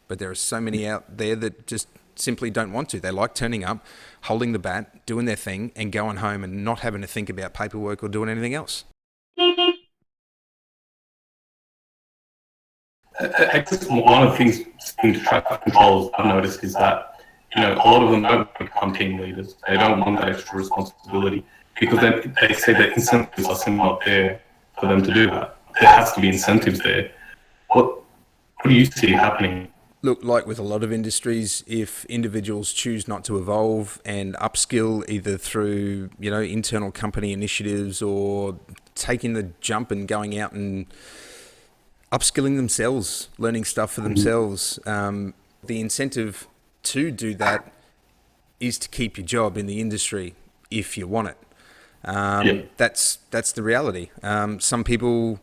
But there are so many out there that just simply don't want to. They like turning up, holding the bat, doing their thing, and going home and not having to think about paperwork or doing anything else. I guess one of the things in traffic controls I've noticed is that, a lot of them don't become team leaders. They don't want that extra responsibility because then they say that incentives are simply not there for them to do that. There has to be incentives there. What do you see happening? Look, like with a lot of industries, if individuals choose not to evolve and upskill either through, internal company initiatives or taking the jump and going out and upskilling themselves, learning stuff for themselves, the incentive to do that is to keep your job in the industry if you want it. That's the reality. Some people,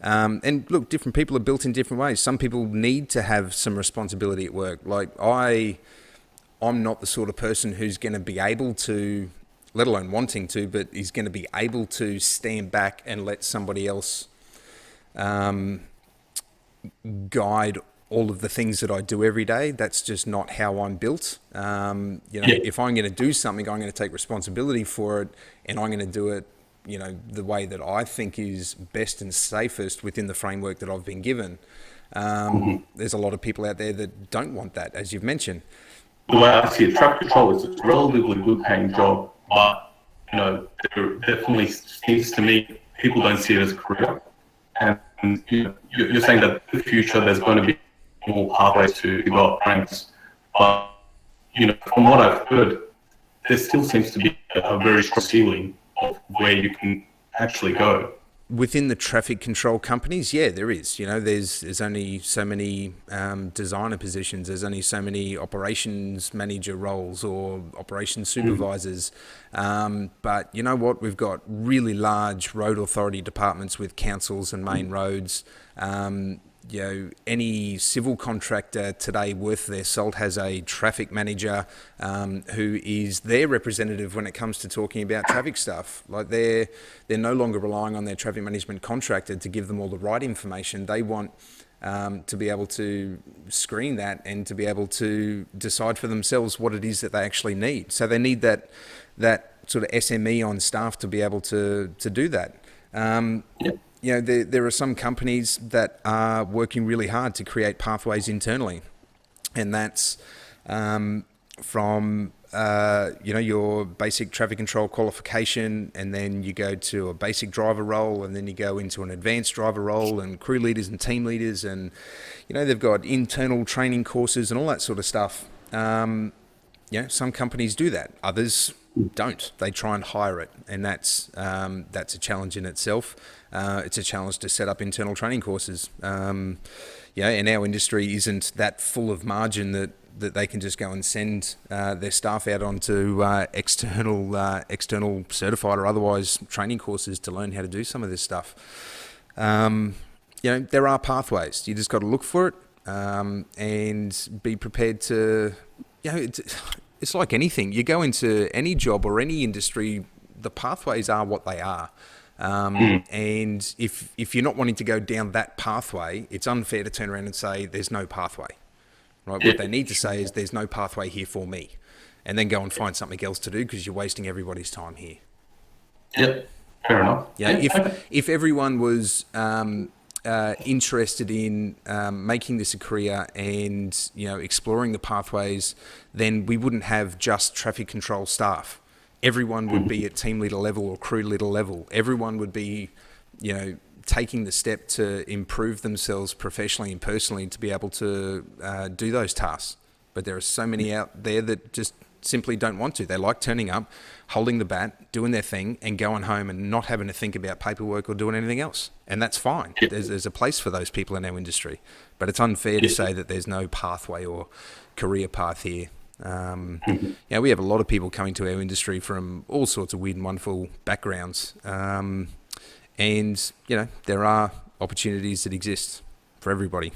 and look, different people are built in different ways. Some people need to have some responsibility at work. Like I'm not the sort of person who's going to be able to, let alone wanting to, but is going to be able to stand back and let somebody else guide all of the things that I do every day. That's just not how I'm built. If I'm going to do something, I'm going to take responsibility for it, and I'm going to do it, the way that I think is best and safest within the framework that I've been given. There's a lot of people out there that don't want that, as you've mentioned. The way I see it, traffic control is a relatively good paying job, but, there definitely seems to me people don't see it as a career. And you're saying that in the future there's going to be more pathways to develop ranks. But, from what I've heard, there still seems to be a very strong ceiling of where you can actually go. Within the traffic control companies, yeah, there is. There's only so many designer positions. There's only so many operations manager roles or operations supervisors. But you know what? We've got really large road authority departments with councils and main roads. Any civil contractor today worth their salt has a traffic manager who is their representative when it comes to talking about traffic stuff. Like they're no longer relying on their traffic management contractor to give them all the right information. They want to be able to screen that and to be able to decide for themselves what it is that they actually need. So they need that sort of SME on staff to be able to do that. There are some companies that are working really hard to create pathways internally, and that's from your basic traffic control qualification, and then you go to a basic driver role, and then you go into an advanced driver role, and crew leaders and team leaders, and they've got internal training courses and all that sort of stuff. Some companies do that, others don't. They try and hire it, and that's a challenge in itself. It's a challenge to set up internal training courses. And our industry isn't that full of margin that they can just go and send their staff out onto external certified or otherwise training courses to learn how to do some of this stuff. There are pathways. You just got to look for it and be prepared to. It's like anything. You go into any job or any industry, the pathways are what they are. And if you're not wanting to go down that pathway, it's unfair to turn around and say there's no pathway. Right? What they need to say is there's no pathway here for me, and then go and find something else to do because you're wasting everybody's time here. Yep, fair enough. If everyone was interested in making this a career and exploring the pathways, then we wouldn't have just traffic control staff. Everyone would be at team leader level or crew leader level. Everyone would be, taking the step to improve themselves professionally and personally to be able to do those tasks. But there are so many out there that just simply don't want to. They like turning up, holding the bat, doing their thing, and going home and not having to think about paperwork or doing anything else. And that's fine. There's a place for those people in our industry. But it's unfair to say that there's no pathway or career path here. We have a lot of people coming to our industry from all sorts of weird and wonderful backgrounds. And there are opportunities that exist for everybody.